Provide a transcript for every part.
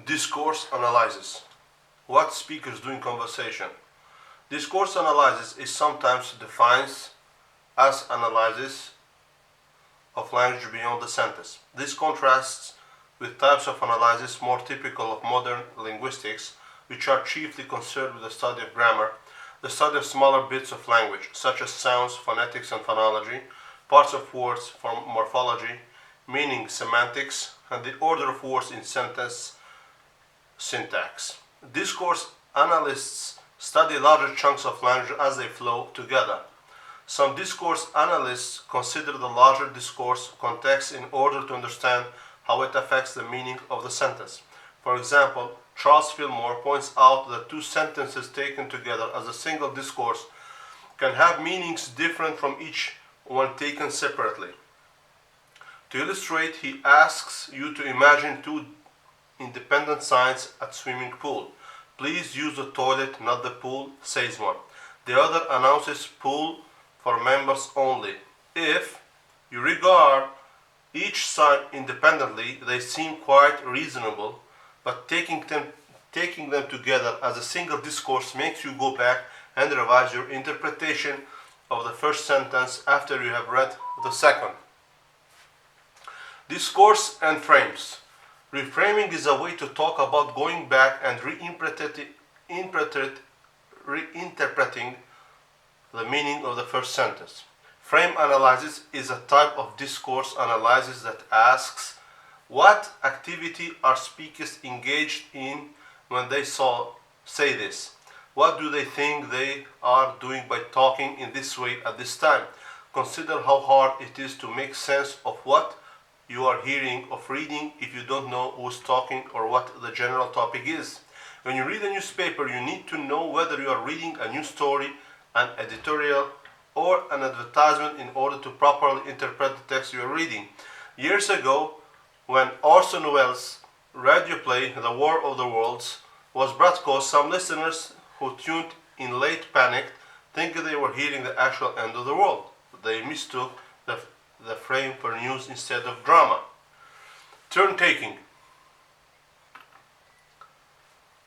Discourse analysis. What speakers do in conversation. Discourse analysis is sometimes defined as analysis of language beyond the sentence. This contrasts with types of analysis more typical of modern linguistics, which are chiefly concerned with the study of grammar, the study of smaller bits of language, such as sounds, phonetics and phonology, parts of words from morphology, meaning semantics, and the order of words in sentence syntax. Discourse analysts study larger chunks of language as they flow together. Some discourse analysts consider the larger discourse context in order to understand how it affects the meaning of the sentence. For example, Charles Fillmore points out that two sentences taken together as a single discourse can have meanings different from each when taken separately. To illustrate, he asks you to imagine two independent signs at swimming pool. Please use the toilet, not the pool, says one. The other announces pool for members only. If you regard each sign independently, they seem quite reasonable, but taking them together as a single discourse makes you go back and revise your interpretation of the first sentence after you have read the second. Discourse and frames. Reframing is a way to talk about going back and reinterpreting the meaning of the first sentence. Frame analysis is a type of discourse analysis that asks what activity are speakers engaged in when they say this. What do they think they are doing by talking in this way at this time? Consider how hard it is to make sense of what you are hearing of reading if you don't know who's talking or what the general topic is. When you read a newspaper, you need to know whether you are reading a news story, an editorial, or an advertisement in order to properly interpret the text you are reading. Years ago, when Orson Welles' radio play The War of the Worlds was broadcast, some listeners who tuned in late panicked, thinking they were hearing the actual end of the world. They mistook the frame for news instead of drama. Turn taking.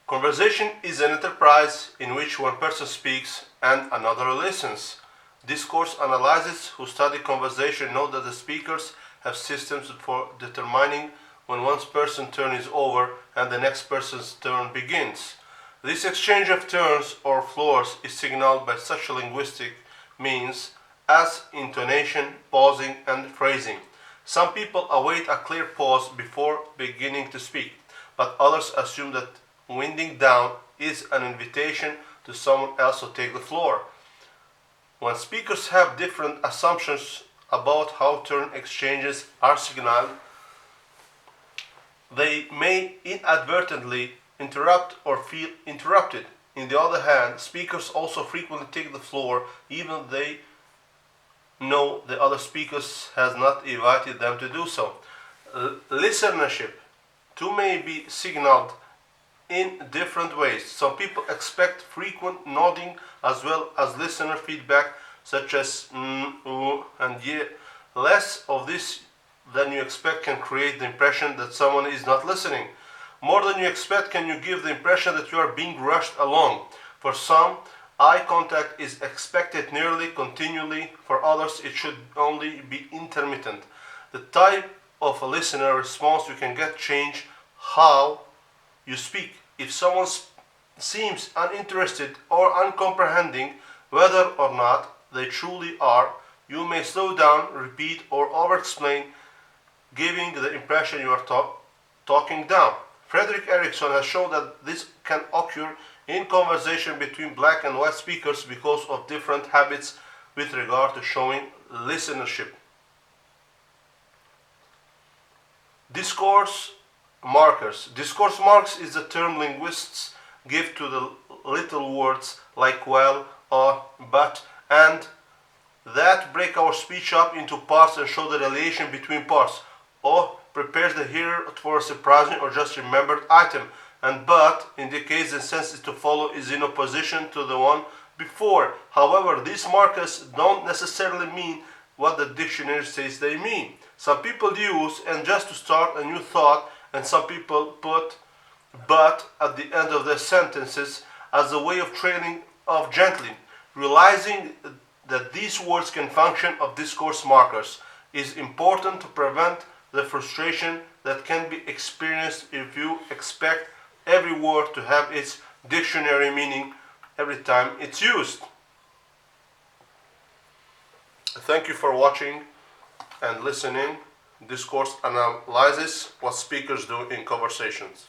Conversation is an enterprise in which one person speaks and another listens. Discourse analysts who study conversation know that the speakers have systems for determining when one person's turn is over and the next person's turn begins. This exchange of turns or floors is signaled by such linguistic means as intonation, pausing, and phrasing. Some people await a clear pause before beginning to speak, but others assume that winding down is an invitation to someone else to take the floor. When speakers have different assumptions about how turn exchanges are signaled, they may inadvertently interrupt or feel interrupted. On the other hand, speakers also frequently take the floor even they know the other speakers has not invited them to do so. Listenership too may be signaled in different ways. Some people expect frequent nodding as well as listener feedback such as and yeah. Less of this than you expect can create the impression that someone is not listening. More than you expect can you give the impression that you are being rushed along. For some, eye contact is expected nearly continually. For others, it should only be intermittent. The type of a listener response you can get change how you speak. If someone seems uninterested or uncomprehending, whether or not they truly are, you may slow down, repeat, or over-explain, giving the impression you are talking down. Frederick Erickson has shown that this can occur in conversation between black and white speakers because of different habits with regard to showing listenership. Discourse markers. Discourse marks is the term linguists give to the little words like well, or, but, and that break our speech up into parts and show the relation between parts, or prepares the hearer for a surprising or just remembered item, and but indicates the sentence to follow is in opposition to the one before. However, these markers don't necessarily mean what the dictionary says they mean. Some people use and just to start a new thought, and some people put but at the end of their sentences as a way of trailing off gently, realizing that these words can function as discourse markers is important to prevent the frustration that can be experienced if you expect every word to have its dictionary meaning every time it's used. Thank you for watching and listening. Discourse analyzes what speakers do in conversations.